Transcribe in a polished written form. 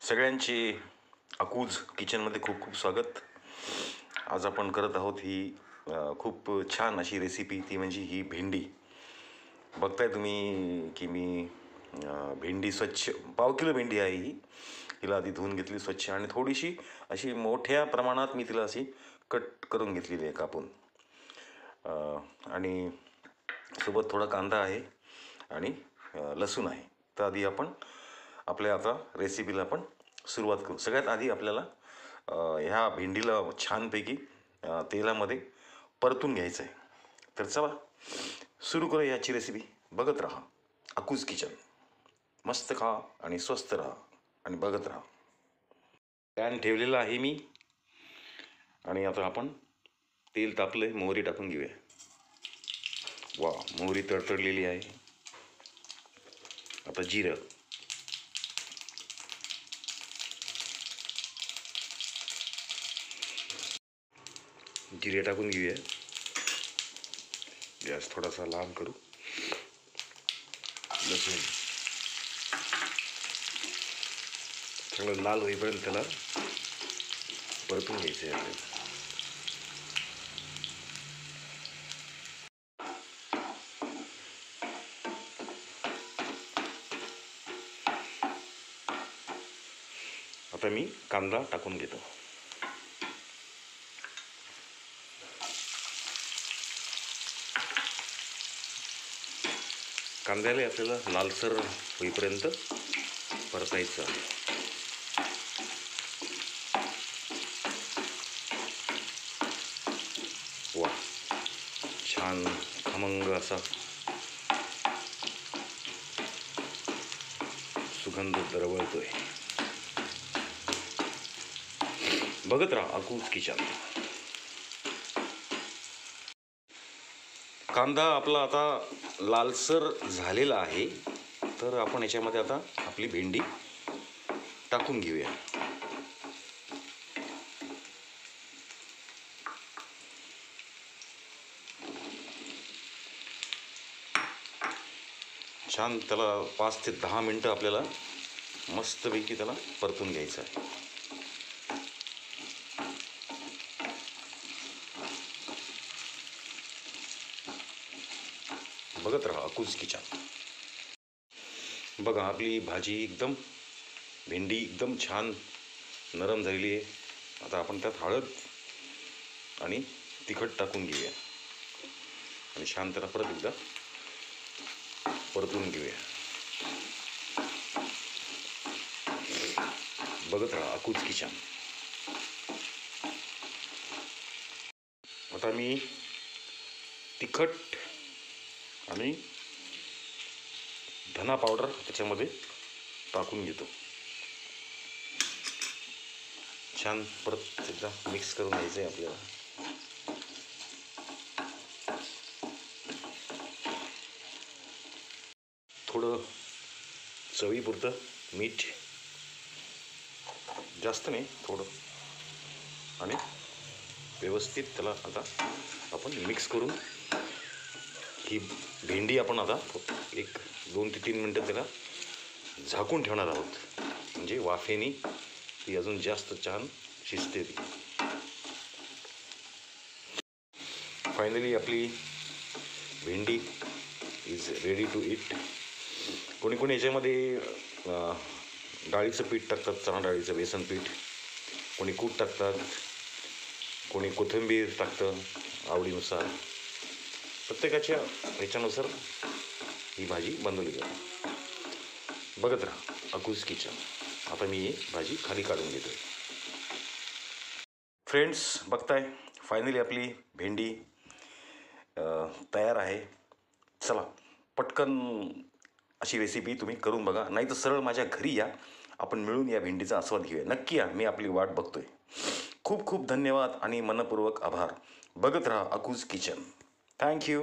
सगळ्यांचे अकूज किचनमध्ये खूप खूप स्वागत. आज आपण करत आहोत ही खूप छान अशी रेसिपी, ती म्हणजे ही भेंडी. बघताय तुम्ही की मी भेंडी स्वच्छ 1/2 किलो भेंडी आहे ही. हिला आधी धुवून घेतली स्वच्छ आणि थोडीशी अशी मोठ्या प्रमाणात मी तिला अशी कट करून घेतलेली आहे कापून. आणि सोबत थोडा कांदा आहे आणि लसूण आहे. तर आधी आपण आपल्या आता रेसिपीला आपण सुरुवात करू. सगळ्यात आधी आपल्याला ह्या भेंडीला छानपैकी तेलामध्ये परतून घ्यायचं आहे. तर चला सुरू करू याची रेसिपी. बघत राहा अकूज किचन. मस्त खा आणि स्वस्त राहा आणि बघत राहा. पॅन ठेवलेला आहे मी आणि आता आपण तेल तापलं, मोहरी टाकून घेऊया. वा, मोहरी तडतडलेली आहे. आता जिरं, जिरे टाकून घेऊया. गॅस थोडासा लाल करू. लसूण चांगलं लाल होईपर्यंत त्याला परतून घ्यायचं आहे आपल्याला. आता मी कांदा टाकून घेतो. कांद्याला आपल्याला लालसर होईपर्यंत परतायचं. वा, छान खमंग असा सुगंध दरवळतोय. बघत राहा अकूज किचन. कांदा आपला आता लालसर झालेला आहे. तर आपण याच्यामध्ये आता आपली भेंडी टाकून घेऊया. छान त्याला 5 ते 10 मिनटं आपल्याला मस्तपैकी त्याला परतून घ्यायचं आहे. बघत राहा अकूज किचन. बघा आपली भाजी एकदम, भेंडी एकदम छान नरम झालेली आहे. आता आपण त्यात हळद आणि तिखट टाकून घेऊया आणि छान त्याला परत एकदा परतून घेऊया. बघत राहा अकूज किचन. आता मी तिखट आणि धना पावडर त्याच्यामध्ये टाकून घेतो. छान परत एकदा मिक्स करून घ्यायचं आहे आपल्याला. थोडं चवीपुरतं मीठ, जास्त नाही, थोडं, आणि व्यवस्थित त्याला आता आपण मिक्स करून ही भेंडी आपण आता एक 2 ते 3 मिनटं त्याला झाकून ठेवणार आहोत. म्हणजे वाफेने ती अजून जास्त छान शिजते ती. फायनली आपली भेंडी इज रेडी टू इट. कोणी कोणी याच्यामध्ये डाळीचं पीठ टाकतात, चणा डाळीचं बेसन पीठ. कोणी कूट टाकतात, कोणी कोथिंबीर टाकतं, आवडीनुसार. प्रत्येकाच्या ह्याच्यानुसार ही भाजी बनवली जाते. बघत राहा अकूज किचन. आता मी ही भाजी खाली काढून घेतोय. फ्रेंड्स, बघताय फायनली आपली भेंडी तयार आहे. चला पटकन अशी रेसिपी तुम्ही करून बघा, नाही तर सरळ माझ्या घरी या, आपण मिळून या भेंडीचा आस्वाद घेऊया. नक्की या, मी आपली वाट बघतोय. खूप खूप धन्यवाद आणि मनपूर्वक आभार. बघत राहा अकूज किचन. थँक्यू.